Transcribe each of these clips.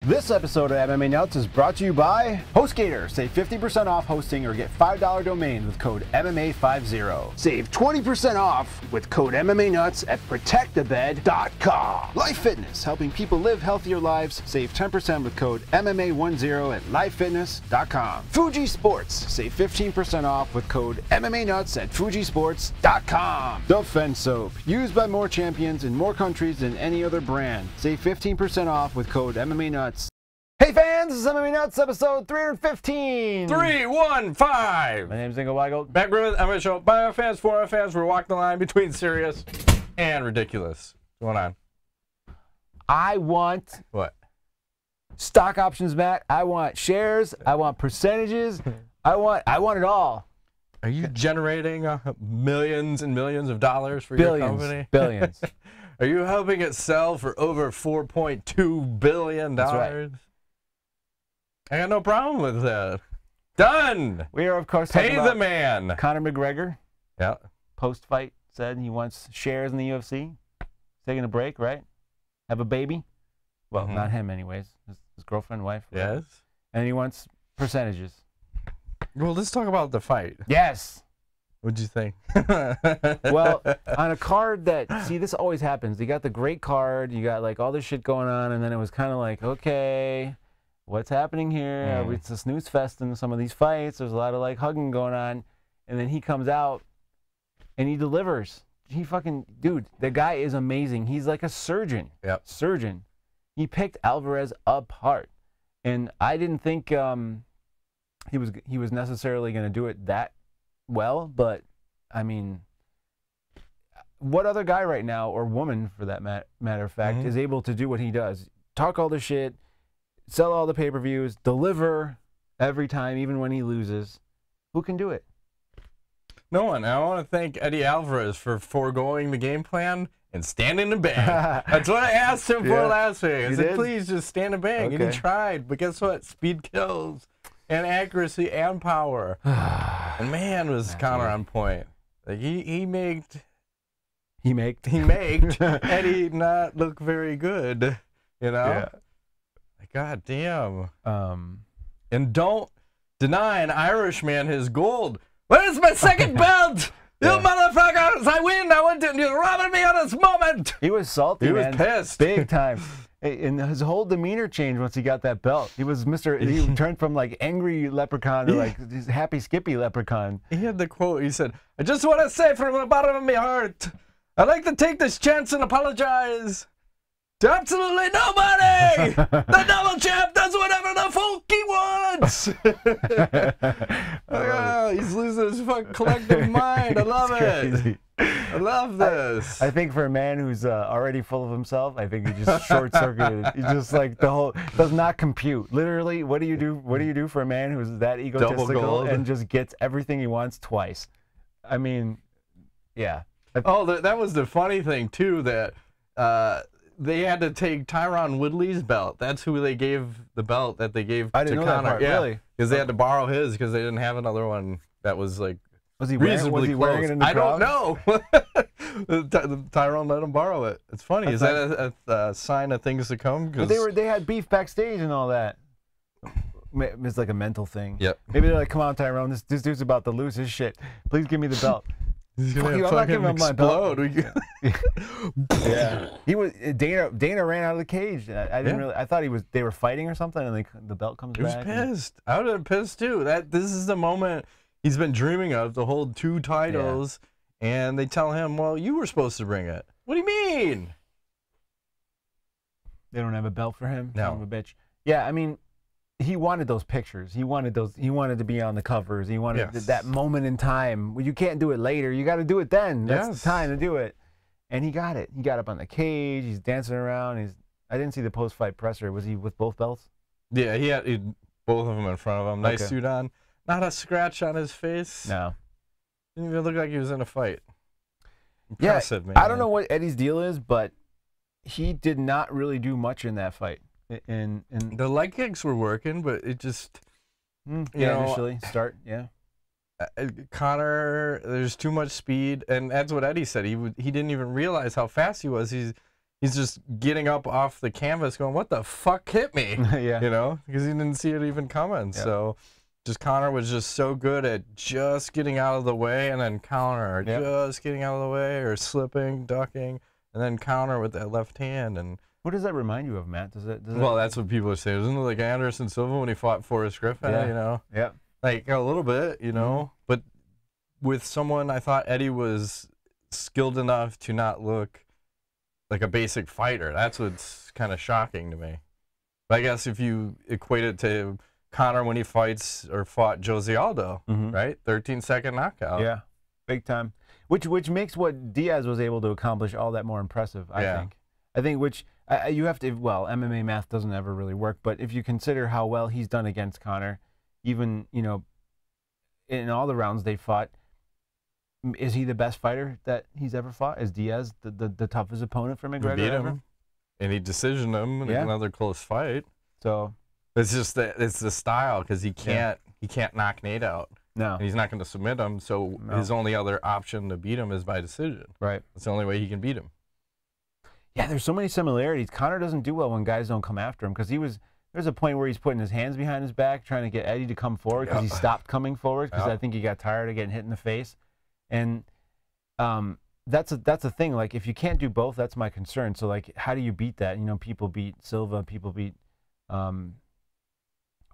This episode of MMA Nuts is brought to you by HostGator. Save 50% off hosting or get $5 domain with code MMA50. Save 20% off with code MMA Nuts at protectthebed.com. Life Fitness, helping people live healthier lives. Save 10% with code MMA10 at lifefitness.com. Fuji Sports, save 15% off with code MMA Nuts at fujisports.com. Defense Soap, used by more champions in more countries than any other brand. Save 15% off with code MMA Nuts. Hey fans, this is MMA Nuts, episode 315. 315. My name's Ingo Weigel. Back with MMA show. By our fans, for our fans, we're walking the line between serious and ridiculous. What's going on? I want What? stock options back. I want shares. I want percentages. I want it all. Are you generating millions and millions of dollars for your company? Billions. Are you helping it sell for over $4.2 billion? That's right. I got no problem with that. Done. We are, of course, Pay talking the about man. Conor McGregor. Yeah. Post-fight said he wants shares in the UFC. Taking a break, right? Have a baby. Well, not him anyways. His girlfriend, wife. Yes. And he wants percentages. Well, let's talk about the fight. Yes. What'd you think? Well, on a card that, see, this always happens. You got the great card. You got, like, all this shit going on. And then it was kind of like, okay, what's happening here? It's a snooze fest in some of these fights. There's a lot of, like, hugging going on. And then he comes out and he delivers. He fucking, dude, the guy is amazing. He's like a surgeon. Yep. Surgeon. He picked Alvarez apart. And I didn't think he was necessarily going to do it that well, but, I mean, what other guy right now, or woman for that matter of fact, is able to do what he does? Talk all the shit, sell all the pay-per-views, deliver every time, even when he loses. Who can do it? No one. I want to thank Eddie Alvarez for foregoing the game plan and standing and bang. That's what I asked him for last week. I said, please just stand and bang. Okay. And he tried, but guess what? Speed kills, and accuracy and power. And man, was Conor on point. Like he made Eddie not look very good. You know? Yeah. Like, God damn. And don't deny an Irishman his gold. Where's my second belt? You motherfuckers! I win! I want to. You're robbing me on this moment! He was salty, man. He was pissed. Big time. And his whole demeanor changed once he got that belt. He was he turned from like angry leprechaun to like this happy Skippy leprechaun. He had the quote, he said, I just want to say from the bottom of my heart, I'd like to take this chance and apologize to absolutely nobody! The double champ does whatever the fuck he wants! He's losing his fucking collective mind. I love it. I love this. I think for a man who's already full of himself, I think he just short-circuited. He just like the whole does not compute. Literally, what do you do? What do you do for a man who's that egotistical and just gets everything he wants twice? I mean, yeah. Oh, that was the funny thing too. That they had to take Tyron Woodley's belt. That's who they gave the belt that they gave to Conor. That part, really? Because they had to borrow his because they didn't have another one that was like. Was he wearing it in the I crowd? don't know. Tyrone let him borrow it. It's funny. Is that a sign of things to come? But they had beef backstage and all that. It's like a mental thing. Yep. Maybe they're like, come on, Tyrone, this dude's about to lose his shit. Please give me the belt. He's gonna I'm not giving him my belt. Yeah. He was Dana ran out of the cage. I didn't really. I thought they were fighting or something, and the belt comes back. He was pissed. I would have been pissed too. This is the moment he's been dreaming of, to hold 2 titles, and they tell him, well, you were supposed to bring it. What do you mean? They don't have a belt for him? No. Son of a bitch. Yeah, I mean, he wanted those pictures. He wanted to be on the covers. He wanted that moment in time. Well, you can't do it later. You got to do it then. That's the time to do it. And he got it. He got up on the cage. He's dancing around. I didn't see the post-fight presser. Was he with both belts? Yeah, he had both of them in front of him. Nice suit on. Not a scratch on his face. No. Didn't even look like he was in a fight. Impressive, man. I don't know what Eddie's deal is, but he did not really do much in that fight. The leg kicks were working, but it just initially start. Conor, there's too much speed, and that's what Eddie said. He didn't even realize how fast he was. He he's just getting up off the canvas going, what the fuck hit me? Yeah. You know, because he didn't see it even coming. Yeah. So just Conor was just so good at just getting out of the way and then counter, or just getting out of the way, or slipping, ducking, and then counter with that left hand. And what does that remind you of, Matt? well, that's what people are saying. Isn't it like Anderson Silva when he fought Forrest Griffin? Yeah. You know, Yeah. like a little bit, you know, but with someone, I thought Eddie was skilled enough to not look like a basic fighter. That's what's kind of shocking to me. But I guess if you equate it to Conor when he fights or fought Jose Aldo, right? 13-second knockout. Yeah, big time. Which makes what Diaz was able to accomplish all that more impressive, I think. I think you have to, well, MMA math doesn't ever really work, but if you consider how well he's done against Conor, even, you know, in all the rounds they fought, is he the best fighter that he's ever fought? Is Diaz the toughest opponent for McGregor? He beat ever? him, and he decisioned him in another close fight. So it's just that it's the style, because he can't knock Nate out. No, and he's not going to submit him. So his only other option to beat him is by decision. Right. That's the only way he can beat him. Yeah, there's so many similarities. Conor doesn't do well when guys don't come after him, because there's a point where he's putting his hands behind his back, trying to get Eddie to come forward, because he stopped coming forward, because I think he got tired of getting hit in the face. And that's a thing. Like, if you can't do both, that's my concern. So, like, how do you beat that? You know, people beat Silva. People beat who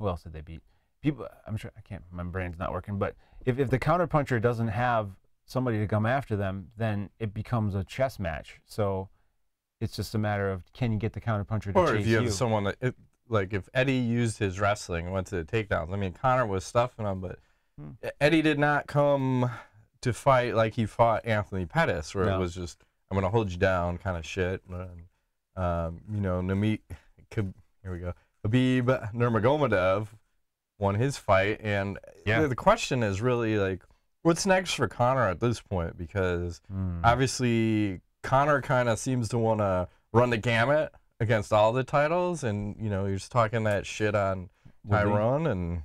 else did they beat? People. I'm sure I can't. My brain's not working. But if the counterpuncher doesn't have somebody to come after them, then it becomes a chess match. So it's just a matter of, can you get the counterpuncher to chase you? Or if you have someone that, like, if Eddie used his wrestling and went to the takedowns. I mean, Conor was stuffing him, but Eddie did not come to fight like he fought Anthony Pettis, where it was just, I'm going to hold you down kind of shit. And, you know, here we go. Khabib Nurmagomedov won his fight. And the question is really, like, what's next for Conor at this point? Because obviously Conor kind of seems to want to run the gamut against all the titles. And, you know, he's talking that shit on Tyron and...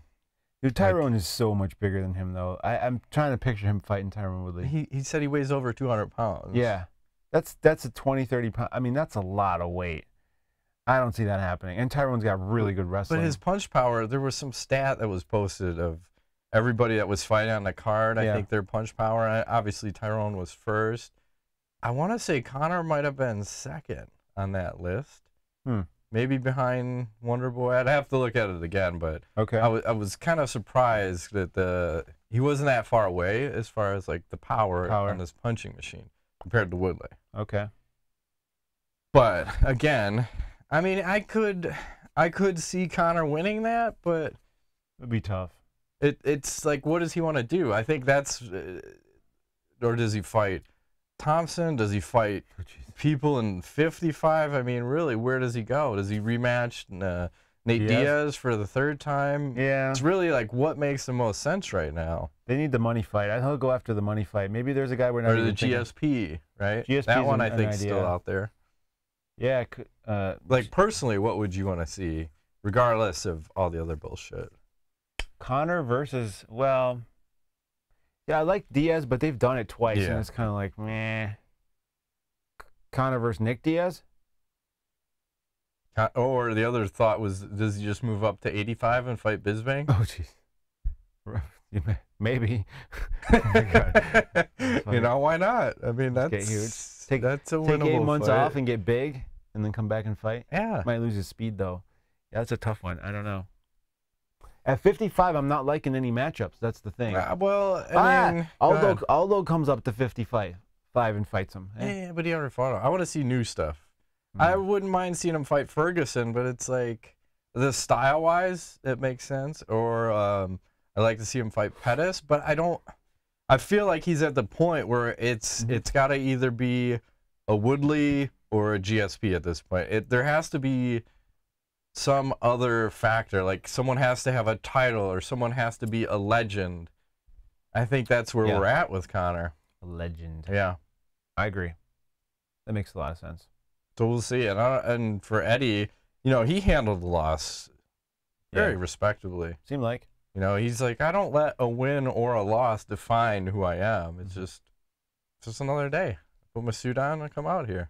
Dude, Tyron is so much bigger than him, though. I'm trying to picture him fighting Tyron Woodley. He said he weighs over 200 pounds. Yeah. That's a 20, 30 pound. I mean, that's a lot of weight. I don't see that happening. And Tyron's got really good wrestling. But his punch power, there was some stat that was posted of everybody that was fighting on the card. I think their punch power, obviously Tyron was first. I want to say Conor might have been second on that list. Maybe behind Wonder Boy. I'd have to look at it again, but I was kind of surprised that he wasn't that far away as far as, like, the power on this punching machine compared to Woodley. Okay. But again, I mean, I could see Conor winning that, but it'd be tough. It's like, what does he want to do? I think that's, or does he fight Thompson? Does he fight people in 55? I mean, really, where does he go? Does he rematch Nate Diaz for the third time? Yeah. It's really like, what makes the most sense right now? They need the money fight. I think he'll go after the money fight. Maybe there's a guy we're not or even the GSP, right? GSP that one an, I think is idea. still out there. Yeah. Like, personally, what would you want to see, regardless of all the other bullshit? Conor versus, well, yeah, I like Diaz, but they've done it twice, and it's kind of like, meh. Conor versus Nick Diaz? Or the other thought was, does he just move up to 85 and fight Bisbang? Oh, jeez. Maybe. Oh my God. You know, why not? I mean, that's huge. That's a winnable Take 8 months fight. off and get big, and then come back and fight. Yeah. Might lose his speed, though. Yeah, that's a tough one. I don't know. At 55, I'm not liking any matchups. That's the thing. Well, I mean, Aldo comes up to 55 and fights him. Yeah, but he already fought him. I want to see new stuff. I wouldn't mind seeing him fight Ferguson, but it's like, the style-wise, it makes sense. Or I like to see him fight Pettis, but I feel like he's at the point where it's got to either be a Woodley or a GSP at this point. There has to be some other factor, like someone has to have a title or someone has to be a legend. I think that's where we're at with Conor. A legend. Yeah. I agree. That makes a lot of sense. So we'll see. And for Eddie, you know, he handled the loss very respectably. Seemed like. You know, he's like, I don't let a win or a loss define who I am. It's just another day. Put my suit on and come out here.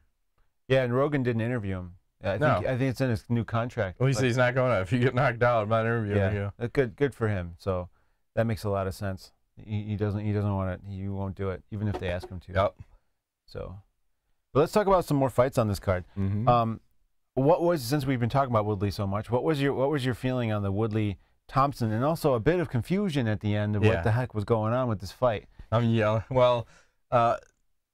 Yeah, and Rogan didn't interview him. I think it's in his new contract. Well, he said he's not going to. If you get knocked out, I'm not interviewing you. Good for him. So that makes a lot of sense. He doesn't want it. He won't do it, even if they ask him to. Yep. So, but let's talk about some more fights on this card. What was, since we've been talking about Woodley so much, what was your feeling on the Woodley Thompson, and also a bit of confusion at the end of what the heck was going on with this fight? I'm yelling. Well,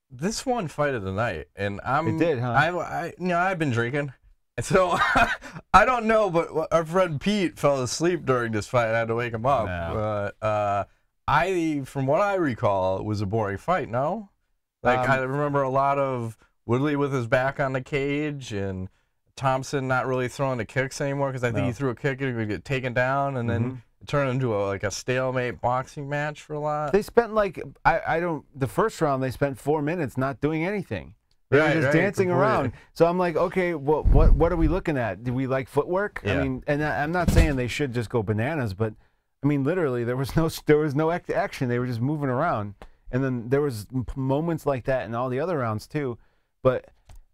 this one fight of the night, and It did, huh? I've been drinking, so I don't know, but our friend Pete fell asleep during this fight. I had to wake him up. No. But from what I recall, it was a boring fight. No, I remember a lot of Woodley with his back on the cage, and Thompson not really throwing the kicks anymore, because I think he threw a kick and he would get taken down, and then it turned into a stalemate boxing match for a lot. They spent the first round they spent 4 minutes not doing anything. They were just dancing around. So I'm like, okay, well, what are we looking at? Do we like footwork? Yeah. I mean, and I'm not saying they should just go bananas, but I mean, literally, there was no action. They were just moving around, and then there was moments like that in all the other rounds too. But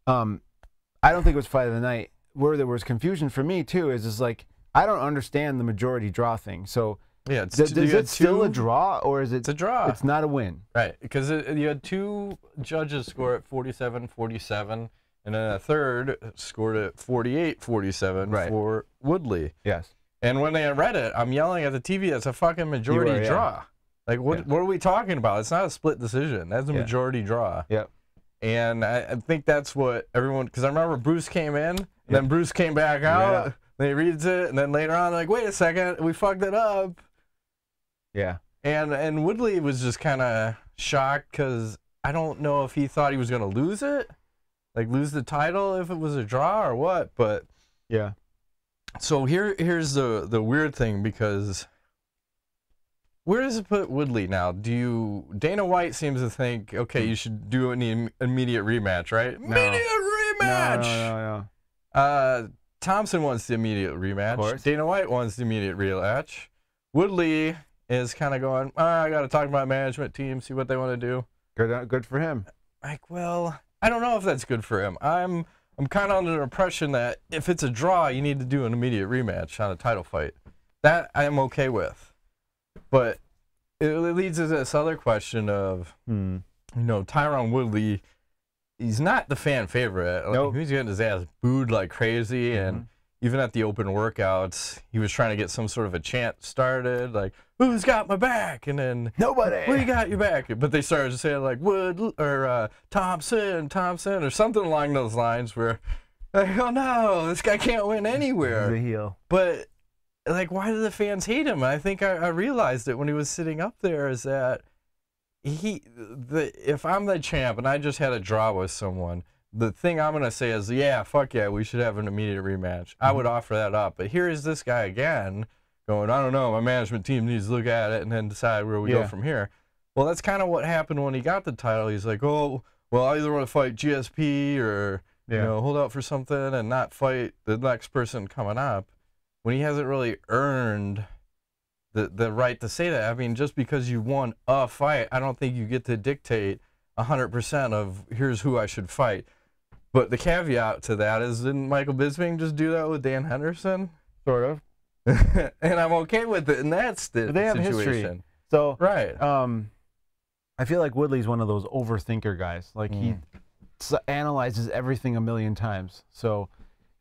I don't think it was fight of the night. Where there was confusion for me too is like, I don't understand the majority draw thing. So yeah, is it still a draw, or is it? It's a draw. It's not a win, right? Because you had two judges score at 47-47, and then a third scored at 48-47 for Woodley. Yes. And when they read it, I'm yelling at the TV. It's a fucking majority draw. Like what are we talking about? It's not a split decision. That's a majority draw. Yep. And I think that's what everyone, because I remember Bruce came in, and then Bruce came back out, then he reads it, and then later on, like, wait a second, we fucked it up. Yeah. And Woodley was just kind of shocked, because I don't know if he thought he was going to lose it, like lose the title if it was a draw or what, but. Yeah. So here's the weird thing, because where does it put Woodley now? Dana White seems to think, okay, you should do an immediate rematch, right? No. Immediate rematch! No. Thompson wants the immediate rematch. Of course. Dana White wants the immediate rematch. Woodley is kind of going, I got to talk to my management team, see what they want to do. Good for him. Like, well, I don't know if that's good for him. I'm kind of under the impression that if it's a draw, you need to do an immediate rematch on a title fight. That I'm okay with. But it leads to this other question of, Tyron Woodley, he's not the fan favorite. Nope. He's getting his ass booed like crazy, and even at the open workouts, he was trying to get some sort of a chant started, like, who's got my back? And then, nobody. We got your back. But they started to say, like, Thompson, or something along those lines where, like, oh no, this guy can't win anywhere. The heel. But, like, why do the fans hate him? I think I realized it when he was sitting up there, is that if I'm the champ and I just had a draw with someone, the thing I'm going to say is, yeah, fuck yeah, we should have an immediate rematch. I would offer that up. But here is this guy again going, I don't know, my management team needs to look at it and then decide where we go from here. Well, that's kind of what happened when he got the title. He's like, oh, well, I either want to fight GSP or, hold out for something and not fight the next person coming up, when he hasn't really earned the right to say that. I mean, just because you won a fight, I don't think you get to dictate 100% of here's who I should fight. But the caveat to that is, didn't Michael Bisping just do that with Dan Henderson? Sort of. And I'm okay with it, and that's the they have situation. History. So, right. I feel like Woodley's one of those overthinker guys. Like, he analyzes everything a million times. So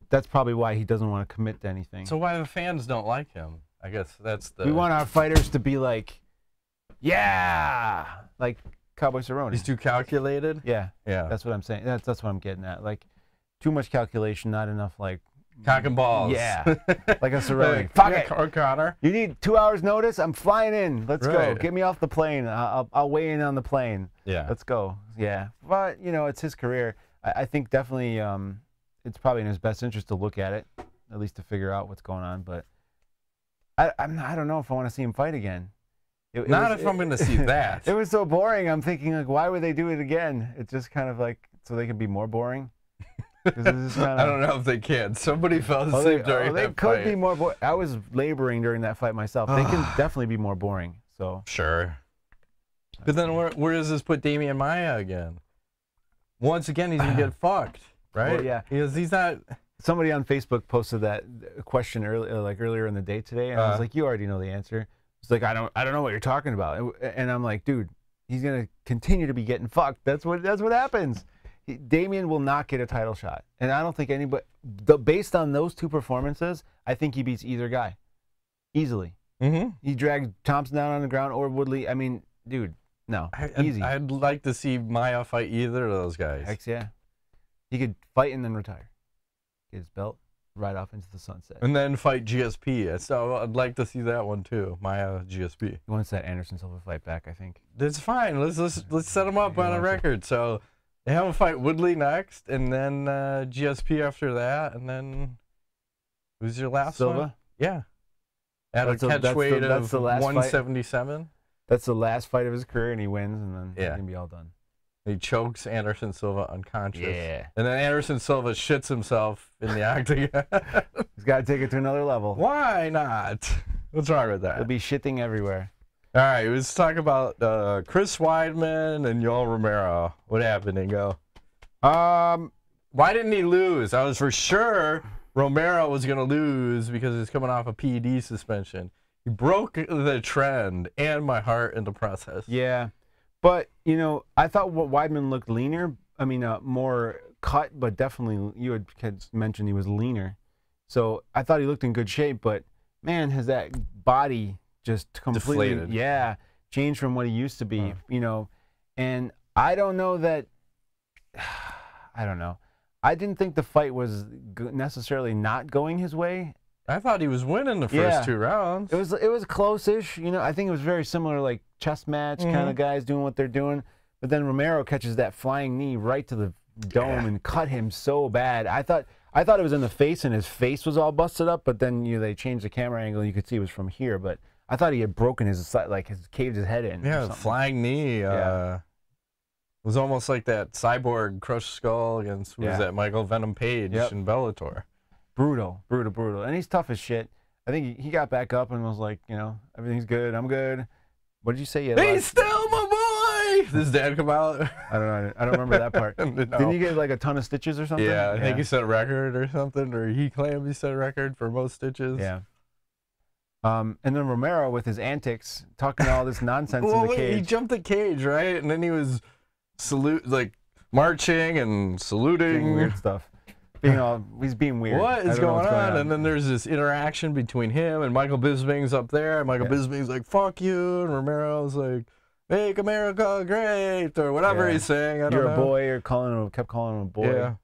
that's probably why he doesn't want to commit to anything. So why the fans don't like him? I guess that's the... We want our fighters to be like, yeah! Like Cowboy Cerrone. He's too calculated? Yeah. Yeah. That's what I'm saying. That's what I'm getting at. Like, too much calculation, not enough, like... Cock and balls. Yeah. Like a Cerrone. Fuck it. Or Connor. You need 2 hours notice? I'm flying in. Let's go. Get me off the plane. I'll weigh in on the plane. Yeah. Let's go. Yeah. But, it's his career. I think definitely it's probably in his best interest to look at it, at least to figure out what's going on. But I don't know if I want to see him fight again. Not if I'm going to see that. It was so boring. I'm thinking, like, why would they do it again? It's just kind of like, so they can be more boring? I don't know if they can. Somebody fell asleep during that fight. They could be more boring. I was laboring during that fight myself. They can definitely be more boring. So sure. But then where does this put Damian Maia again? Once again, he's going to get fucked. right? Well, yeah. He's not. Somebody on Facebook posted that question earlier in the day today, and I was like, "You already know the answer." It's like, I don't know what you're talking about, and I'm like, dude, he's gonna continue to be getting fucked. That's what happens. Damian will not get a title shot, and I don't think anybody. Based on those two performances, I think he beats either guy easily. He dragged Thompson down on the ground or Woodley. I mean, dude, no, easy. I'd like to see Maya fight either of those guys. Heck yeah, he could fight and then retire. Get his belt, ride off into the sunset. And then fight GSP. So I'd like to see that one too. Maya GSP. He wants that Anderson Silva fight back, I think. That's fine. Let's set him up on a record. So they have him fight Woodley next, and then GSP after that, and then who's your last Silva? one? Yeah. At a catch weight of 177. Fight. That's the last fight of his career, and he wins, and then he's gonna be all done. He chokes Anderson Silva unconscious. Yeah. And then Anderson Silva shits himself in the octagon. He's got to take it to another level. Why not? What's wrong with that? He'll be shitting everywhere. All right, let's talk about Chris Weidman and Yoel Romero. What happened, Ingo? Why didn't he lose? I was for sure Romero was going to lose because he's coming off a PED suspension. He broke the trend and my heart in the process. Yeah. But, you know, I thought Weidman looked leaner. I mean, more cut, but definitely you had mentioned he was leaner. So I thought he looked in good shape, but, man, has that body just completely deflated. Changed from what he used to be, you know. And I don't know that I don't know. I didn't think the fight was necessarily not going his way. I thought he was winning the first 2 rounds. It was close-ish. You know, I think it was very similar, like chess match kind of guys doing what they're doing. But then Romero catches that flying knee right to the dome and cut him so bad. I thought it was in the face and his face was all busted up. But then they changed the camera angle and you could see it was from here. But I thought he had broken caved his head in. Yeah, the flying knee. It was almost like that Cyborg crushed skull against was that Michael Venom Page in Bellator. Brutal. And he's tough as shit. I think he got back up and was like, you know, everything's good. I'm good. What did you say? He's still my boy! Does his dad come out? I don't know. I don't remember that part. No. Didn't he get like a ton of stitches or something? Yeah, I think he set a record or something, or he claimed he set a record for most stitches. Yeah. And then Romero with his antics, talking all this nonsense in the cage. He jumped the cage, right? And then he was marching and saluting. Doing weird stuff. He's being weird. What is going on? And then there's this interaction between him and Michael Bisping's up there. And Michael Bisping's like, fuck you. And Romero's like, make America great. Or whatever he's saying. I don't know. You're a boy. Or kept calling him a boy. Yeah.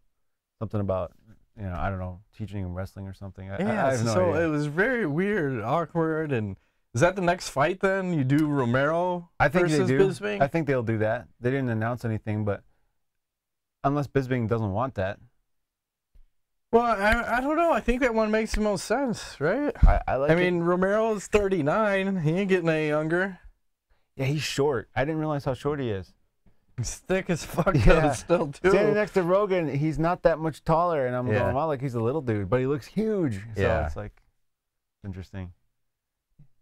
Something about, I don't know, teaching him wrestling or something. I have no so idea. It was very weird, awkward. And is that the next fight then? You do Romero versus Bisping? I think they'll do that. They didn't announce anything, but unless Bisping doesn't want that. Well, I don't know. I think that one makes the most sense, right? I mean, Romero's 39. He ain't getting any younger. Yeah, he's short. I didn't realize how short he is. He's thick as fuck though, still, too. Standing next to Rogan, he's not that much taller, and I'm going, wow, like he's a little dude, but he looks huge. So it's like, interesting.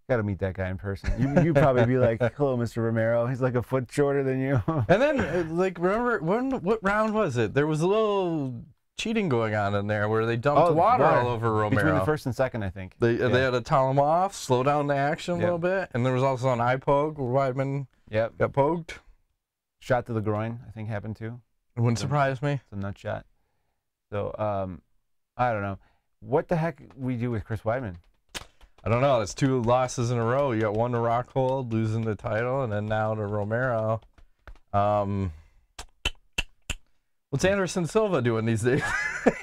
Got to meet that guy in person. You'd probably be like, hello, Mr. Romero. He's like a foot shorter than you. And then, remember, what round was it? There was a little cheating going on in there where they dumped water all over Romero. Between the first and second, I think. They had to towel him off, slow down the action a little bit. And there was also an eye poke where Weidman got poked. Shot to the groin, I think, happened too. It wouldn't surprise me. It's a nut shot. So, I don't know. What the heck we do with Chris Weidman? I don't know. It's 2 losses in a row. You got one to Rockhold, losing the title, and then now to Romero. What's Anderson Silva doing these days?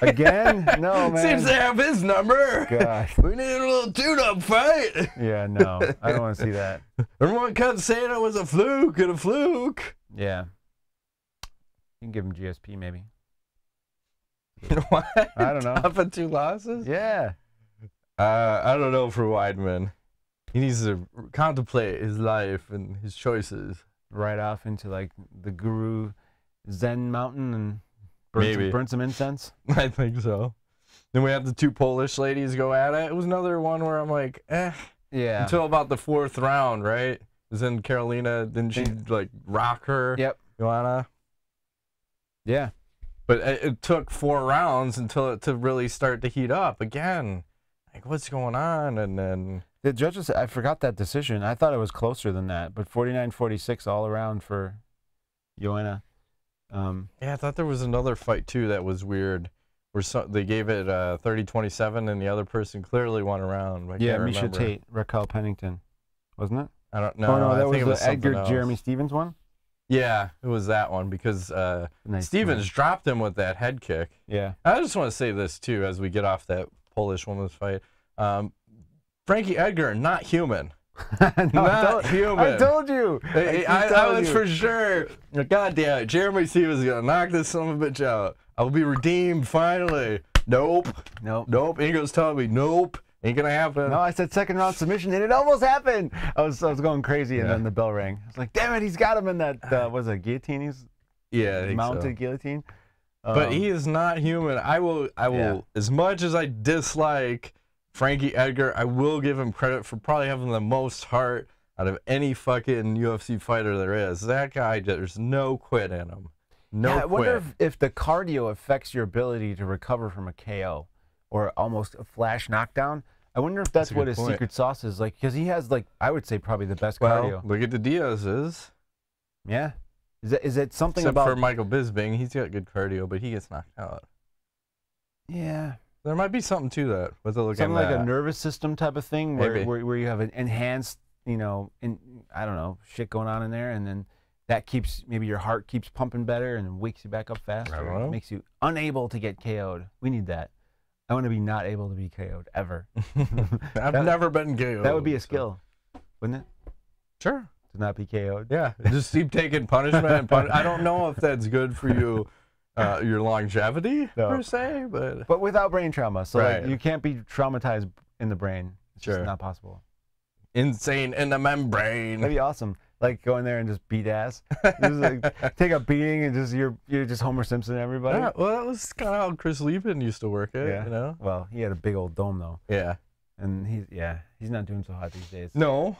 Again? No, man. Seems to have his number. Gosh. We need a little tune-up fight. Yeah, no. I don't want to see that. Everyone kept saying it was a fluke and a fluke. Yeah. You can give him GSP, maybe. What? I don't know. Top of 2 losses? Yeah. I don't know for Weidman. He needs to contemplate his life and his choices. Right off into, like, the Guru Zen mountain and burn some incense. I think so. Then we had the 2 Polish ladies go at it. It was another one where I'm like, Yeah. Until about the 4th round, right? Because then Carolina, didn't she, like, rock her? Yep. Joanna? Yeah. But it took 4 rounds until it to really start to heat up again. Like, what's going on? And then the judges, I forgot that decision. I thought it was closer than that, but 49-46 all around for Joanna. Yeah, I thought there was another fight too that was weird, where they gave it 30-27, and the other person clearly won a round. Yeah, Meisha Tate, Raquel Pennington, wasn't it? I don't know. Oh no, that was the Edgar Jeremy Stevens one. Yeah, it was that one because Stevens dropped him with that head kick. Yeah. I just want to say this too as we get off that Polish woman's fight. Frankie Edgar, not human. No, not human. I told you. I was for sure. God damn it. Jeremy Stevens is going to knock this son of a bitch out. I will be redeemed finally. Nope. Nope. Ingo's telling me, nope. Ain't going to happen. No, I said second round submission, and it almost happened. I was going crazy, and then the bell rang. I was like, damn it, he's got him in that, was it guillotine? He's mounted guillotine. But he is not human. I will, as much as I dislike Frankie Edgar, I will give him credit for probably having the most heart out of any fucking UFC fighter there is. That guy, there's no quit in him. No quit. I wonder if the cardio affects your ability to recover from a KO or almost a flash knockdown. I wonder if that's what his secret sauce is, like, because he has, like, I would say probably the best cardio. Look at the Diaz's. Yeah. Is it something Except about for Michael Bisping, he's got good cardio, but he gets knocked out. Yeah. There might be something to that. With a look something like a nervous system type of thing, where you have an enhanced, I don't know, shit going on in there, and then that keeps, maybe your heart keeps pumping better and wakes you back up faster. I don't know. It makes you unable to get KO'd. We need that. I want to be not able to be KO'd ever. I've never been KO'd. That would be a skill, wouldn't it? Sure. To not be KO'd. Yeah. Just keep taking punishment and I don't know if that's good for you, your longevity per se, but without brain trauma. So like, you can't be traumatized in the brain. It's just not possible. Insane in the membrane. That'd be awesome. Like go in there and just beat ass. Just like, take a beating and just you're just Homer Simpson everybody. Yeah, well, that was kind of how Chris Lieben used to work it. Yeah. You know. Well, he had a big old dome though. Yeah. And he's not doing so hot these days. No.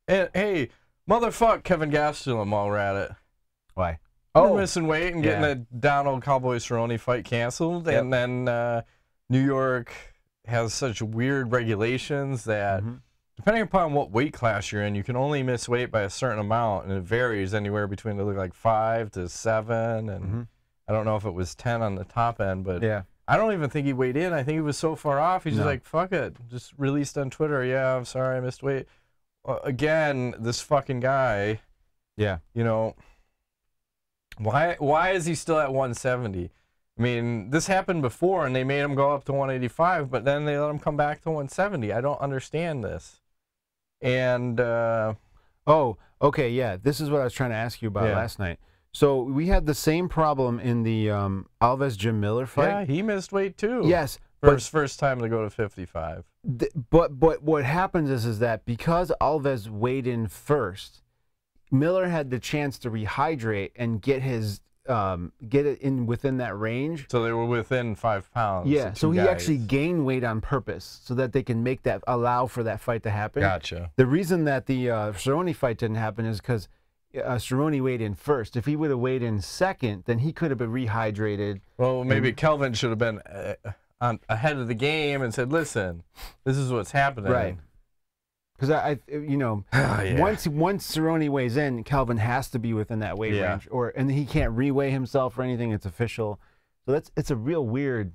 And hey, motherfuck Kelvin Gastulem while we're at it. Why? We're missing weight and getting the Donald Cowboy Cerrone fight canceled, and then New York has such weird regulations that. Depending upon what weight class you're in, you can only miss weight by a certain amount, and it varies anywhere between like 5 to 7, and I don't know if it was 10 on the top end, but I don't even think he weighed in. I think he was so far off, he's just like, fuck it, just released on Twitter, yeah, I'm sorry, I missed weight. Again, this fucking guy, you know, why is he still at 170? I mean, this happened before, and they made him go up to 185, but then they let him come back to 170. I don't understand this. And okay, yeah, this is what I was trying to ask you about last night. So we had the same problem in the Alvarez Jim Miller fight. Yeah, he missed weight too. Yes, first time to go to 55. But what happens is that because Alvarez weighed in first, Miller had the chance to rehydrate and get his get it in within that range. So they were within 5 pounds. Yeah, so he actually gained weight on purpose so that they can make that, allow for that fight to happen. Gotcha. The reason that the Cerrone fight didn't happen is because Cerrone weighed in first. If he would have weighed in second, then he could have been rehydrated. Well, maybe Kelvin should have been ahead of the game and said, listen, this is what's happening. Right. Because once Cerrone weighs in, Kelvin has to be within that weight range, and he can't reweigh himself or anything. It's official, so it's a real weird.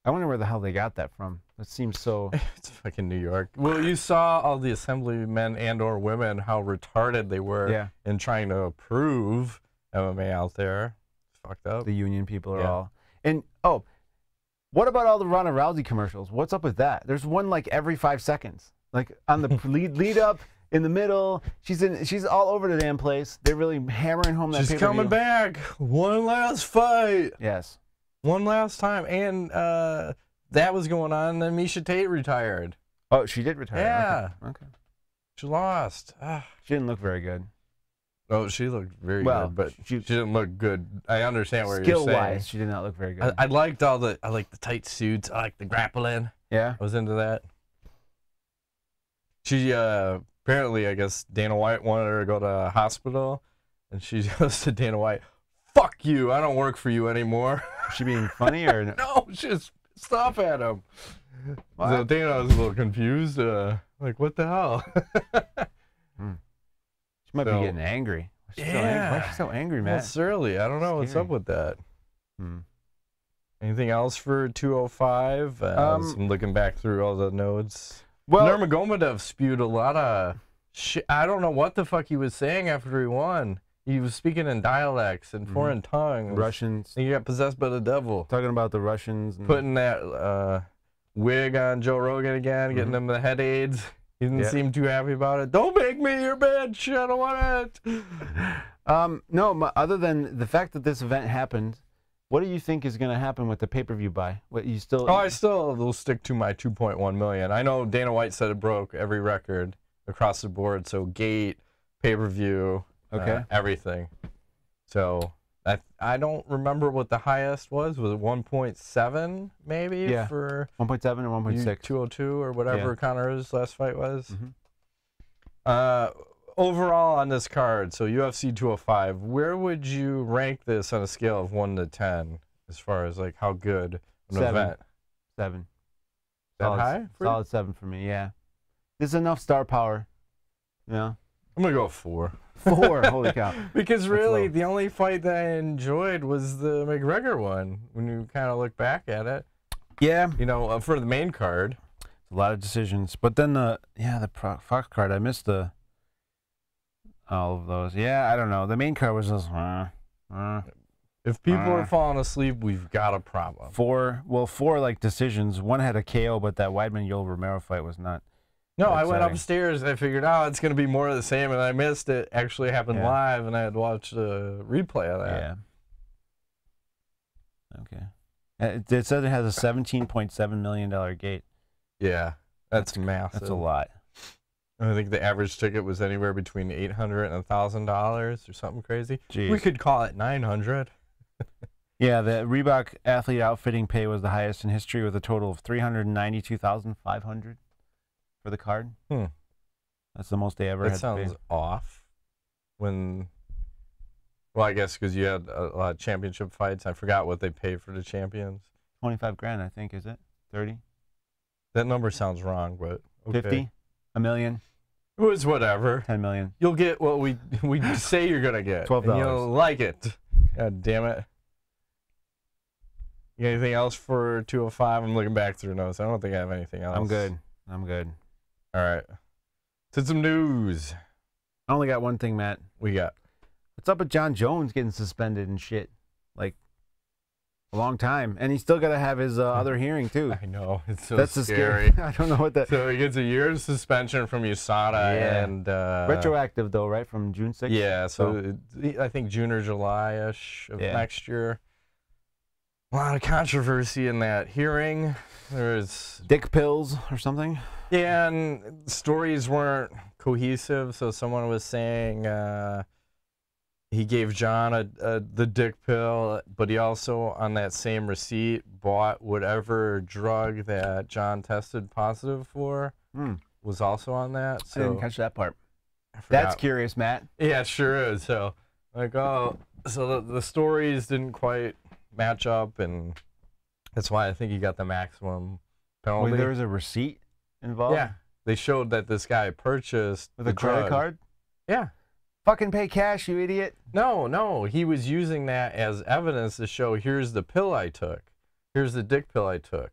I wonder where the hell they got that from. It seems so. It's fucking New York. Well, you saw all the assemblymen and/or women how retarded they were in trying to approve MMA out there. It's fucked up. The union people are all and what about all the Ronda Rousey commercials? What's up with that? There's one like every 5 seconds. Like on the lead up, in the middle, she's all over the damn place. They're really hammering home that. She's coming back. One last fight. Yes. One last time, and that was going on. And then Meisha Tate retired. Oh, she did retire. Yeah. Okay. She lost. She didn't look very good. Oh, she looked very good, but she didn't look good. I understand where you're saying. Skill-wise, she did not look very good. I liked the tight suits. I liked the grappling. Yeah. I was into that. She apparently, I guess Dana White wanted her to go to a hospital, and she goes to Dana White, "Fuck fuck you. I don't work for you anymore. Is she being funny or no? No, just stop at him. What? So I think I was a little confused. Like, what the hell? She might be getting angry. Why is she so angry, man? Well, surly. I don't know what's up with that. Anything else for 205? I'm looking back through all the notes. Well, Nurmagomedov spewed a lot of shit. I don't know what the fuck he was saying after he won. He was speaking in dialects and foreign tongues. Russians. He got possessed by the devil. Talking about the Russians. And putting that wig on Joe Rogan again, getting him the head aids. He didn't seem too happy about it. Don't make me your bitch. I don't want it. No, other than the fact that this event happened, what do you think is going to happen with the pay-per-view buy? What you still? Oh, I still will stick to my 2.1 million. I know Dana White said it broke every record across the board. So gate, pay-per-view, everything. So I don't remember what the highest was. Was it 1.7 maybe? Yeah. For 1.7 or 1.6. 202 or whatever Conor's last fight was. Overall on this card, so UFC 205, where would you rank this on a scale of 1 to 10 as far as like how good an event? 7. That solid, high? Solid 7 for me, yeah. There's enough star power. Yeah. I'm going to go 4. 4, holy cow. Because really, the only fight that I enjoyed was the McGregor one, when you kind of look back at it. Yeah. You know, for the main card. A lot of decisions. But then the Fox card, I missed all of those. Yeah, I don't know. The main card was just... If people are falling asleep, we've got a problem. 4 like decisions. One had a KO, but that Weidman Yoel Romero fight was not. No, I went upstairs. I figured, it's going to be more of the same, and I missed it. Actually happened live, and I had watched a replay of that. Yeah. Okay. It said it has a $17.7 million gate. Yeah, that's massive. That's a lot. I think the average ticket was anywhere between $800 and $1,000 or something crazy. Jeez. We could call it $900. Yeah, the Reebok athlete outfitting pay was the highest in history with a total of $392,500 for the card. That's the most they ever had to pay. That sounds off. Well, I guess because you had a lot of championship fights. I forgot what they pay for the champions. 25 grand, I think, is it? 30? That number sounds wrong, but okay. 50? $1 million? It was whatever. 10 million. You'll get what we say you're gonna get. $12. And you'll like it. God damn it. You got anything else for 205? I'm looking back through notes. I don't think I have anything else. I'm good. All right. To some news. I only got one thing, Matt. We got. What's up with Jon Jones getting suspended and shit? Like, a long time. And he's still got to have his other hearing, too. I know. It's so That's scary. I don't know what that... So he gets a year's suspension from USADA and... retroactive, though, right? From June 6th? Yeah, so I think June or July-ish of next year. A lot of controversy in that hearing. There's... dick pills or something? Yeah, and stories weren't cohesive, so someone was saying... he gave John the dick pill, but he also, on that same receipt, bought whatever drug that John tested positive for. Was also on that. So I didn't catch that part. That's curious, Matt. Yeah, it sure is. So, like, so the stories didn't quite match up, and that's why I think he got the maximum penalty. Wait, there was a receipt involved? Yeah. They showed that this guy purchased with a credit card? Yeah. Fucking pay cash, you idiot. No. He was using that as evidence to show, here's the pill I took. Here's the dick pill I took.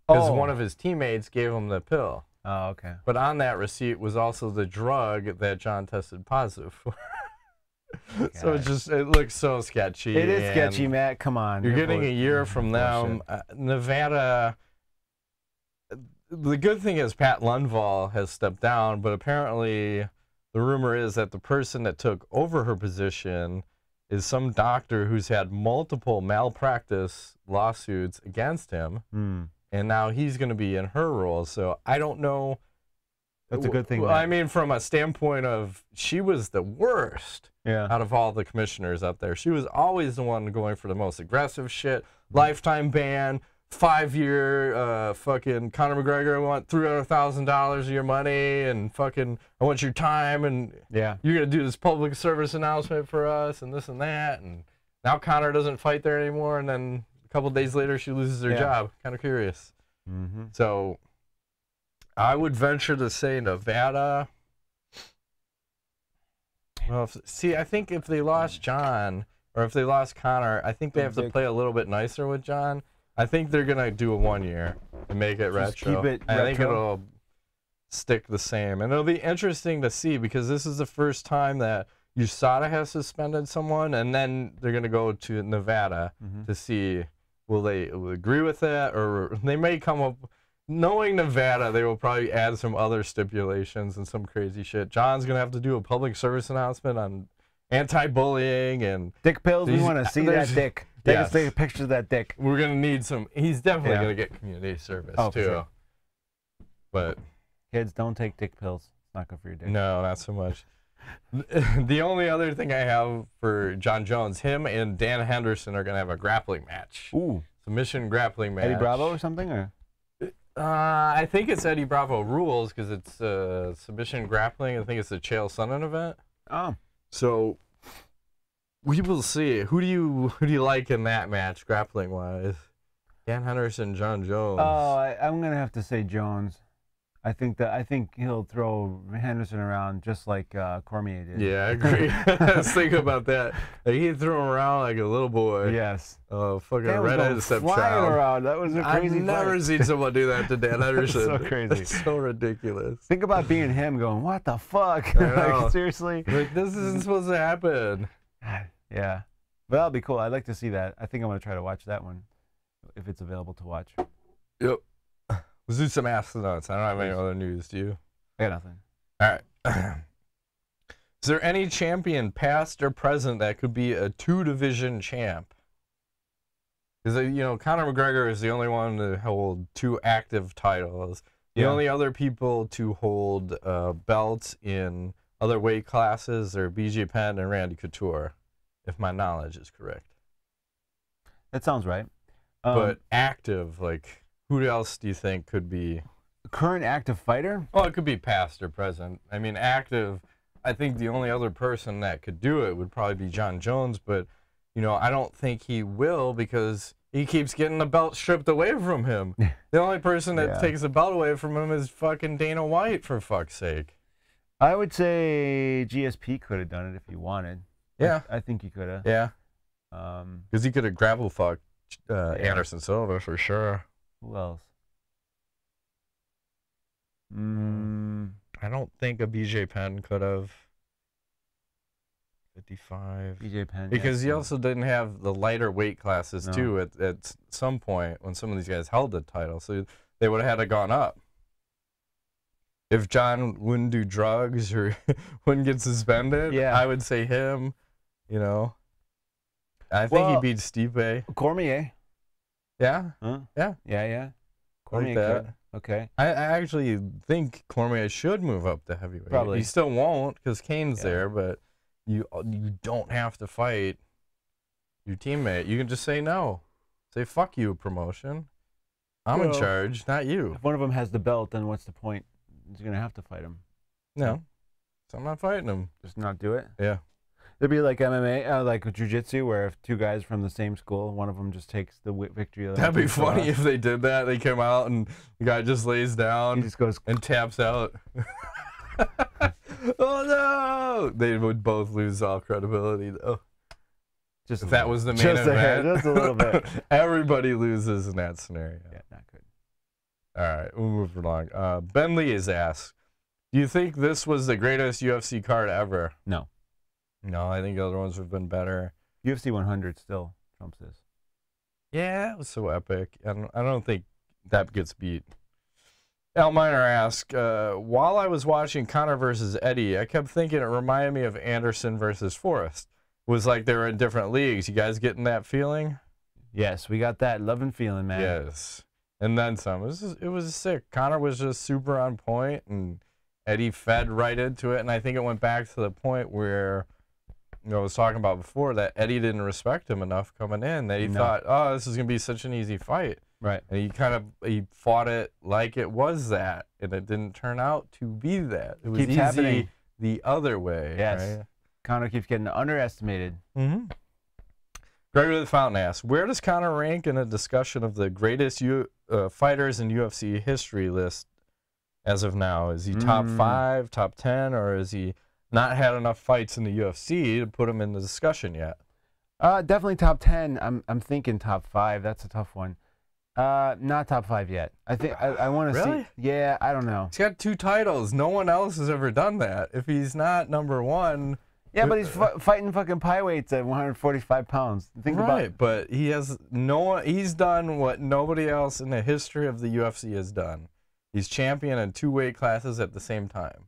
Because one of his teammates gave him the pill. Oh, okay. But on that receipt was also the drug that John tested positive for. So it looks so sketchy. It is sketchy, Matt. Come on. You're getting a year from them. Nevada... The good thing is Pat Lundvall has stepped down, but apparently... The rumor is that the person that took over her position is some doctor who's had multiple malpractice lawsuits against him, and now he's going to be in her role. So I don't know. That's a good thing. I mean, from a standpoint of she was the worst out of all the commissioners up there. She was always the one going for the most aggressive shit, lifetime ban, 5-year fucking Conor McGregor, I want $300,000 of your money, and fucking I want your time, and you're gonna do this public service announcement for us, and this and that, and now Conor doesn't fight there anymore, and then a couple days later she loses her job. Kind of curious. So I would venture to say Nevada. Well, I think if they lost Jon or if they lost Conor, I think they have to play a little bit nicer with Jon. I think they're gonna do a 1 year and make it retro. Keep it I think it'll stick the same, and it'll be interesting to see because this is the first time that USADA has suspended someone, and then they're gonna go to Nevada to see will they agree with that, or they may come up. Knowing Nevada, they will probably add some other stipulations and some crazy shit. Jon's gonna have to do a public service announcement on anti-bullying and dick pills. We want to see that dick. Take a picture of that dick. We're gonna need some. He's definitely gonna get community service too. Sure. But kids, don't take dick pills. It's not good for your dick. No, not so much. The only other thing I have for Jon Jones, him and Dan Henderson are gonna have a grappling match. Ooh, submission grappling match. Eddie Bravo or something, or? I think it's Eddie Bravo rules because it's submission grappling. I think it's a Chael Sonnen event. Oh, so we will see. Who do you like in that match, grappling wise? Dan Henderson, Jon Jones. Oh, I'm gonna have to say Jones. I think he'll throw Henderson around just like Cormier did. Yeah, I agree. I was thinking about that. Like, he threw him around like a little boy. Yes. Oh, fucking redheaded stepchild. Around. That was a crazy. I've never seen someone do that to Dan Henderson. So crazy. That's so ridiculous. Think about being him going, what the fuck? Like, seriously? Like, this isn't supposed to happen. Yeah. But that'll be cool. I'd like to see that. I think I'm going to try to watch that one if it's available to watch. Yep. Let's do some astronauts. I don't have any other news. Do you? I got nothing. All right. Is there any champion, past or present, that could be a 2-division champ? Because, Conor McGregor is the only one to hold 2 active titles. The only other people to hold belts in other weight classes are BJ Penn and Randy Couture, if my knowledge is correct. That sounds right. But active, like... Who else do you think could be current active fighter? Oh, it could be past or present. I mean, active. I think the only other person that could do it would probably be Jon Jones, but I don't think he will because he keeps getting the belt stripped away from him. The only person that takes the belt away from him is fucking Dana White, for fuck's sake. I would say GSP could have done it if he wanted. Yeah, I think he could have. Yeah, because he could have grapple fucked Anderson Silva for sure. Who else? I don't think a BJ Penn could have. 55. BJ Penn. Because he also didn't have the lighter weight classes too at some point when some of these guys held the title, so they would have had to gone up. If Jon wouldn't do drugs or wouldn't get suspended, I would say him. I think he beat Stipe. Cormier. Yeah? Huh? Yeah. Cormier like could. Okay. I actually think Cormier should move up to heavyweight. Probably. He still won't because Kane's there, but you don't have to fight your teammate. You can just say no. Say, fuck you, promotion. I'm in charge, not you. If one of them has the belt, then what's the point? He's going to have to fight him. No. So I'm not fighting him. Just not do it? Yeah. It'd be like MMA, like jiu-jitsu, where if 2 guys from the same school, one of them just takes the victory. That'd be funny if they did that. They come out and the guy just lays down he just goes and taps out. Oh, no! They would both lose all credibility, though. Just if that was the main event. Just a little bit. Everybody loses in that scenario. Yeah, not good. All right, we'll move along. Ben Lee is asked, do you think this was the greatest UFC card ever? No. No, I think other ones have been better. UFC 100 still trumps this. Yeah, it was so epic. And I don't think that gets beat. Al Miner asked, while I was watching Conor versus Eddie, I kept thinking it reminded me of Anderson versus Forrest. It was like they were in different leagues. You guys getting that feeling? Yes, we got that love and feeling, man. Yes. And then some. It was sick. Conor was just super on point, and Eddie fed right into it. And I think it went back to the point where... I was talking about before that Eddie didn't respect him enough coming in. That he thought, oh, this is going to be such an easy fight. Right. And he fought it like it was that. And it didn't turn out to be that. It was keeps easy happening the other way. Yes. Right? Conor keeps getting underestimated. Mm-hmm. Gregory the Fountain asks, where does Conor rank in a discussion of the greatest fighters in UFC history list as of now? Is he top 5, top 10, or has he not had enough fights in the UFC to put him in the discussion yet? Definitely top 10. I'm thinking top 5. That's a tough one. Not top 5 yet. I think I want to see. Yeah, I don't know. He's got 2 titles. No one else has ever done that. If he's not number 1. Yeah, but he's fighting fucking pie weights at 145 pounds. Think about it. But he has he's done what nobody else in the history of the UFC has done. He's champion in 2 weight classes at the same time.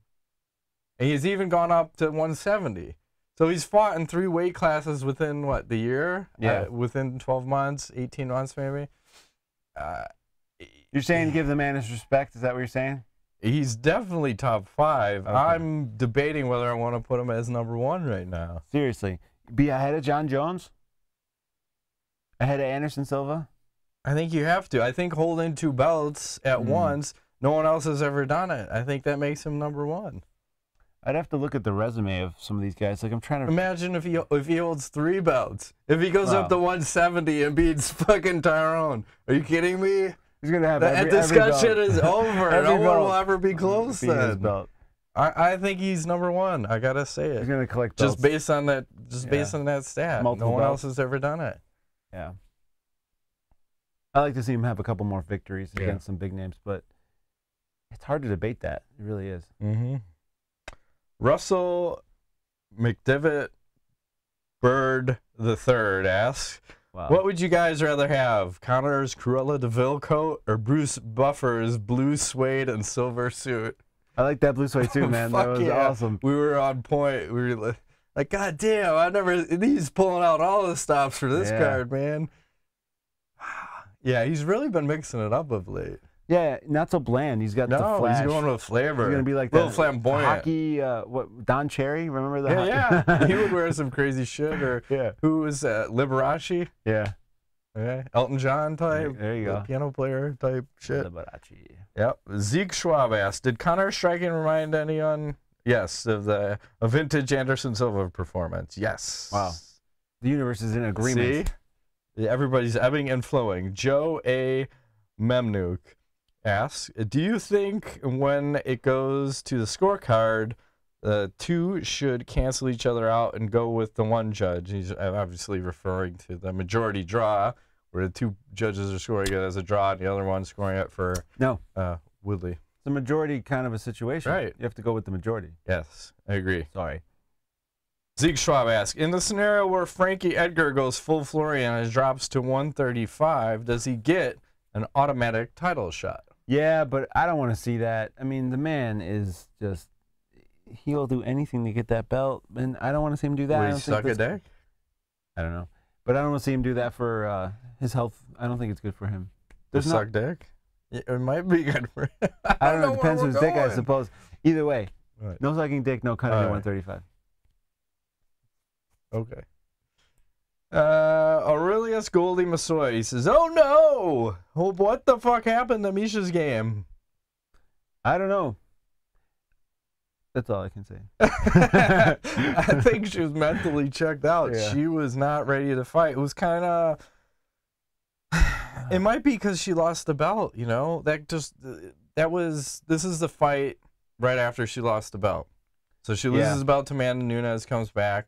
And he's even gone up to 170. So he's fought in 3 weight classes within, what, the year? Yeah. Within 12 months, 18 months maybe? You're saying give the man his respect? Is that what you're saying? He's definitely top 5. Okay. I'm debating whether I want to put him as number 1 right now. Seriously. Be ahead of Jon Jones? Ahead of Anderson Silva? I think you have to. I think holding 2 belts at once, no one else has ever done it. I think that makes him number 1. I'd have to look at the resume of some of these guys. Like I'm trying to imagine if he holds 3 belts. If he goes up to 170 and beats fucking Tyron. Are you kidding me? He's gonna have that discussion is over. No one will ever be close then. I think he's number 1. I gotta say it. He's gonna collect belts. Just based on that. Based on that stat. Multiple no one belts. else has ever done it. Yeah. I like to see him have a couple more victories against some big names, but it's hard to debate that. It really is. Russell McDivitt Bird III asks, what would you guys rather have? Conor's Cruella Deville coat or Bruce Buffer's blue suede and silver suit? I like that blue suede too, man. That was awesome. We were on point. We were like, God damn, he's pulling out all the stops for this card, man. Yeah, he's really been mixing it up of late. Yeah, not so bland. He's got the flash. He's going with flavor. He's going to be like a little flamboyant. Hockey, Don Cherry, remember that? Yeah. He would wear some crazy shit. Or who was that? Liberace? Yeah. Okay. Elton John type. There you go. Piano player type shit. Liberace. Yep. Zeke Schwab asked, did Conor's striking remind anyone? Yes, of a vintage Anderson Silva performance. Yes. Wow. The universe is in agreement. See? Everybody's ebbing and flowing. Joe A. Memnuk asks, do you think when it goes to the scorecard, the 2 should cancel each other out and go with the 1 judge? He's obviously referring to the majority draw, where the 2 judges are scoring it as a draw and the other one scoring it for Woodley. It's a majority kind of a situation. Right. You have to go with the majority. Yes, I agree. Sorry. Zeke Schwab asks, in the scenario where Frankie Edgar goes full Florian and drops to 135, does he get an automatic title shot? Yeah, but I don't want to see that. I mean, the man is just, he'll do anything to get that belt, and I don't want to see him do that. Would he suck a dick? I don't know. But I don't want to see him do that for his health. I don't think it's good for him. Suck dick? It might be good for him. I don't know. It depends whose dick, I suppose. Either way, no sucking dick, no cutting at 135. Okay. Aurelius Goldie Massoy, he says, oh no! What the fuck happened to Meisha's game? I don't know. That's all I can say. I think she was mentally checked out. Yeah. She was not ready to fight. It was kind of... It might be because she lost the belt, you know? This is the fight right after she lost the belt. So she loses the belt to Amanda Nunes, comes back,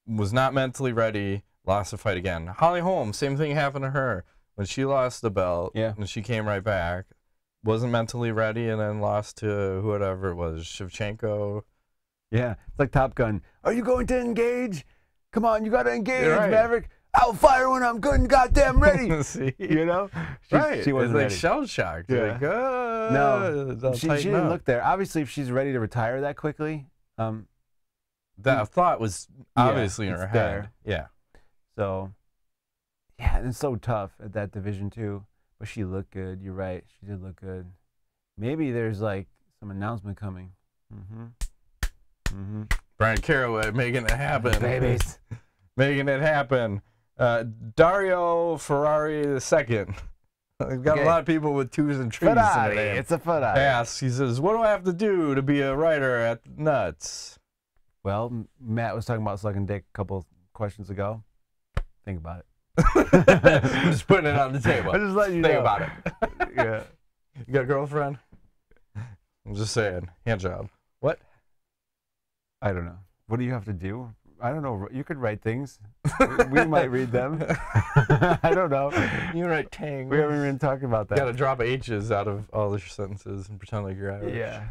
was not mentally ready, lost the fight again. Holly Holm, same thing happened to her. When she lost the belt, and she came right back, wasn't mentally ready, and then lost to whoever it was, Shevchenko. Yeah, it's like Top Gun. Are you going to engage? Come on, you got to engage, Maverick. I'll fire when I'm good and goddamn ready. See? You know? She wasn't like shell-shocked. Yeah. Like, no, she didn't look there. Obviously, if she's ready to retire that quickly. That thought was obviously in her head. Yeah. So, yeah, and it's so tough at that division, too. But she looked good. You're right. She did look good. Maybe there's, like, some announcement coming. Brian Caraway making it happen. Babies. Making it happen. Dario Ferrari II. We've got a lot of people with 2s and 3s. Ferrari. It's a Ferrari. Asks, he says, what do I have to do to be a writer at Nuts? Well, Matt was talking about sucking dick a couple questions ago. Think about it. I'm just putting it on the table. I'm just letting you Think know. about it. Yeah. You got a girlfriend? I'm just saying. Hand job. What? I don't know. What do you have to do? I don't know. You could write things. We might read them. I don't know. You write tang. We haven't even talked about that. You got to drop H's out of all your sentences and pretend like you're Irish. Yeah.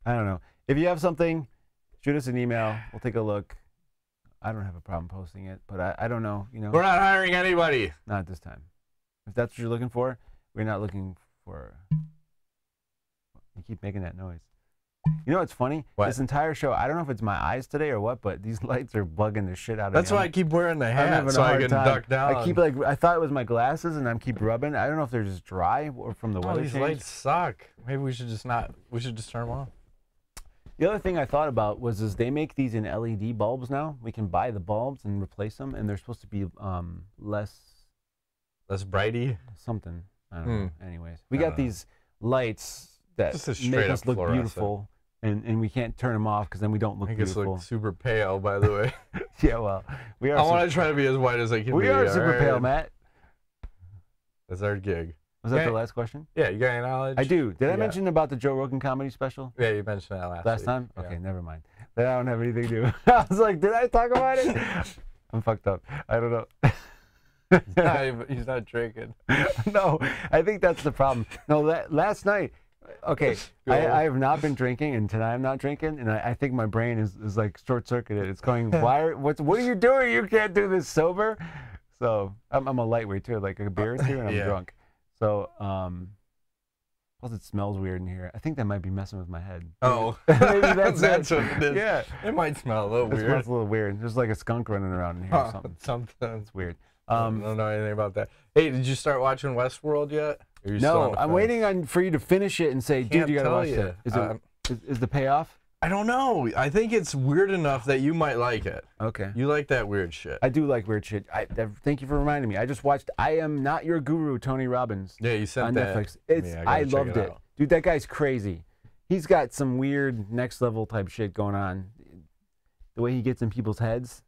I don't know. If you have something, shoot us an email. We'll take a look. I don't have a problem posting it, but I don't know. You know, We're not hiring anybody. not at this time. If that's what you're looking for, we're not looking for. You keep making that noise. You know what's funny? What? This entire show, I don't know if it's my eyes today or what, but these lights are bugging the shit out of That's me. why I keep wearing the I'm hat having so a I hard can time. duck down. I keep I thought it was my glasses, and I'm keep rubbing. I don't know if they're just dry or from the Oh, weather these change. lights suck. Maybe we should just not. We should just turn them off. The other thing I thought about was they make these in LED bulbs now. We can buy the bulbs and replace them, and they're supposed to be less brighty. something. I don't know. Anyways, we I got don't know. these lights that Just a make straight us up look fluorescent. beautiful, and we can't turn them off because then we don't look I guess beautiful. look super pale, by the way. Yeah, well, we are. I want to try to be as white as I can we be. are super alright? pale, Matt. That's our gig. Was that Yeah. the last question? Yeah, you got any knowledge? I do. Did I Yeah. mention about the Joe Rogan comedy special? Yeah, you mentioned that last week. Time? Yeah. Okay, never mind. Then I don't have anything to do. I was like, did I talk about it? I'm fucked up. I don't know. He's not drinking. No, I think that's the problem. No, last night, okay, I have not been drinking, and tonight I'm not drinking, and I think my brain is like short-circuited. It's going, what are you doing? You can't do this sober. So I'm a lightweight too, like a beer or two, and I'm Yeah. drunk. So plus it smells weird in here. I think that might be messing with my head. Oh, Maybe that's that's it. what it is. Yeah, It might smell a little it weird. smells a little weird. There's like a skunk running around in here or Huh, something. something. It's weird. I don't know anything about that. Hey, did you start watching Westworld yet? Or are you still on No, the I'm fence? waiting for you to finish it and say, dude, Can't you gotta tell watch you. that. Is the payoff? I don't know. I think it's weird enough that you might like it. Okay. You like that weird shit. I do like weird shit. Thank you for reminding me. I just watched I Am Not Your Guru, Tony Robbins Yeah, you sent on that. Netflix. to me. I gotta check loved it. out. Dude, that guy's crazy. He's got some weird next level type shit going on. The way he gets in people's heads.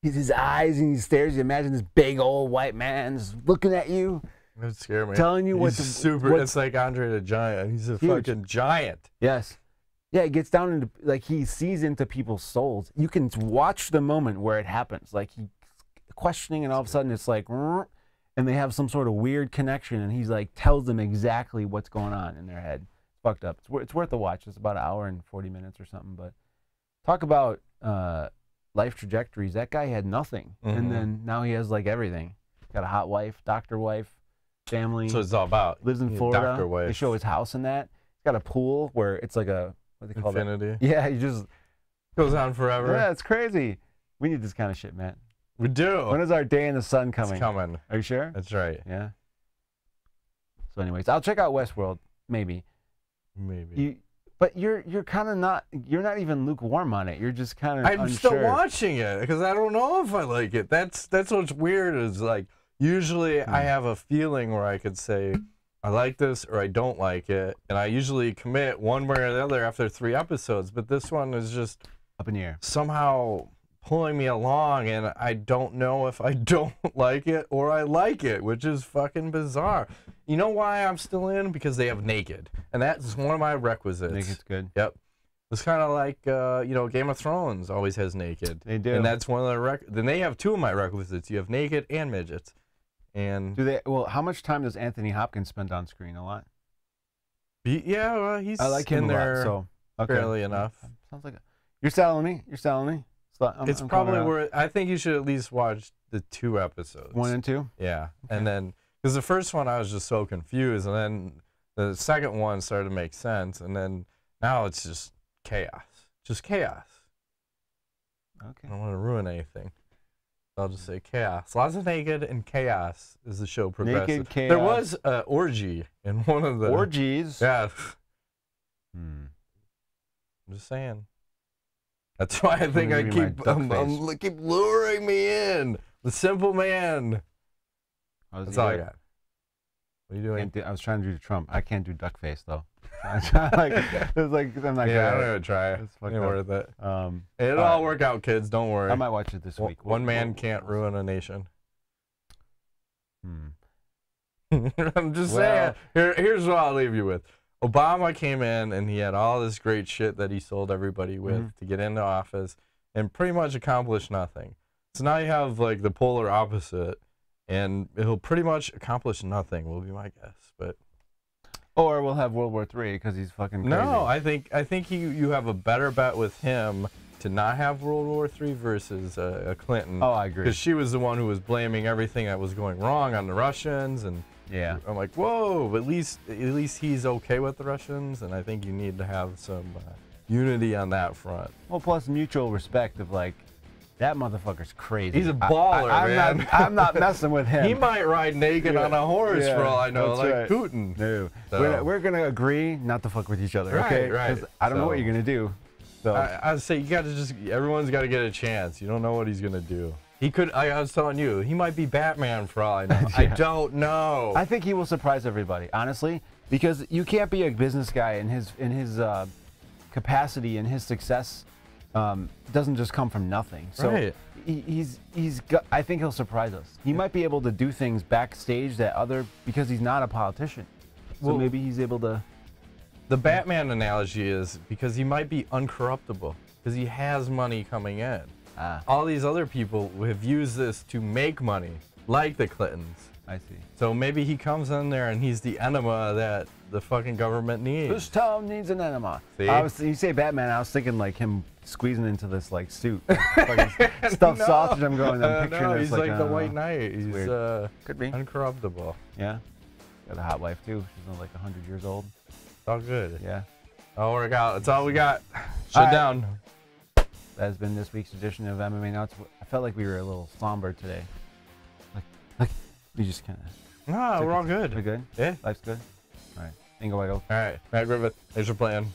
His eyes and he stares. You imagine this big old white man just looking at you, That scared me. telling you He's super. what's It's like Andre the Giant. He's a huge. fucking giant. Yes. Yeah, it gets down into, like, he sees into people's souls. You can watch the moment where it happens. Like, he's questioning, and all of a sudden it's like, and they have some sort of weird connection, and he's like, tells them exactly what's going on in their head. It's fucked up. It's worth a watch. It's about an hour and 40 minutes or something. But talk about life trajectories. That guy had nothing. And then now he has, like, everything. Got a hot wife, doctor wife, family. So it's all about. Lives in He's a Florida. doctor wife. They show his house in that. He's got a pool where it's like a, what do they call that? Infinity. Yeah, you just Goes on forever. yeah, it's crazy. We need this kind of shit, man. We do. When is our day in the sun coming? It's coming. Are you sure? That's right. Yeah. So, anyways, I'll check out Westworld, maybe. Maybe. But you're kind of not. You're not even lukewarm on it. You're just kind of. I'm unsure. still watching it because I don't know if I like it. That's what's weird is like usually I have a feeling where I could say I like this or I don't like it, and I usually commit one way or the other after 3 episodes. But this one is just Up in the air. somehow pulling me along, and I don't know if I don't like it or I like it, which is fucking bizarre. You know why I'm still in? Because they have naked, and that's one of my requisites. Naked's good. Yep. It's kind of like, Game of Thrones always has naked. They do. And that's one of the then they have 2 of my requisites. You have naked and midgets. And Do they? Well, how much time does Anthony Hopkins spend on screen? A lot. yeah, well, he's I like him in a there lot. So okay. fairly enough. Sounds like you're selling me. You're selling me. It's I'm coming probably around. where I think you should at least watch the 2 episodes. 1 and 2. Yeah. And then, because the first one I was just so confused, and then the second one started to make sense, and then now it's just chaos. Just chaos. Okay. I don't want to ruin anything. I'll just say chaos. Lots of naked and chaos as the show progresses. Naked, chaos. There was an orgy in one of the... Orgies. Yeah. Hmm. I'm just saying. That's why I think I Maybe my keep duck keep luring me in. The simple man. That's all I got. What are you doing? I was trying to do Trump. I can't do duck face though. I'm not Yeah, I'm good. gonna try it. It's Ain't fucked up. worth it. It'll right. all work out, kids. Don't worry. I might watch it this week. One man can't ruin a nation. I'm just saying. Here's what I'll leave you with. Obama came in and he had all this great shit that he sold everybody with to get into office and pretty much accomplished nothing. So now you have like the polar opposite, and he'll pretty much accomplish nothing, will be my guess. But or we'll have World War III because he's fucking crazy. No, I think you have a better bet with him to not have World War III versus Clinton. Oh, I agree. Because she was the one who was blaming everything that was going wrong on the Russians, and yeah, I'm like, whoa. At least he's okay with the Russians, and I think you need to have some unity on that front. Well, plus mutual respect of like, that motherfucker's crazy. He's a baller, man. I'm not messing with him. He might ride naked on a horse for all I know, like right. Putin. No, So. we're gonna agree not to fuck with each other, okay? Right. 'Cause I don't know what you're gonna do. So I say you got to everyone's got to get a chance. You don't know what he's gonna do. He could. I was telling you, he might be Batman for all I know. I don't know. I think he will surprise everybody, honestly, because you can't be a business guy in his capacity and his success. Doesn't just come from nothing. So right. I think he'll surprise us. He might be able to do things backstage because he's not a politician. So well, maybe he's able to. The Batman analogy is because he might be uncorruptible because he has money coming in. All these other people have used this to make money, like the Clintons. I see. So maybe he comes in there and he's the enema that the fucking government needs. This town needs an enema. See? You say Batman, I was thinking like him squeezing into this like suit, stuffed sausage. I'm picturing no, this he's like the White Knight. He's could be uncorruptible. Yeah, got a hot wife too. She's like 100 years old. It's all good. Yeah. I'll work out. That's all we got. Shut down. That has been this week's edition of MMA Nuts. I felt like we were a little somber today. Like we just kind of. No, we're all good. We're good? Yeah. Life's good? All right. Ingo Weigel. All right. Matt Griffith, thanks for playing.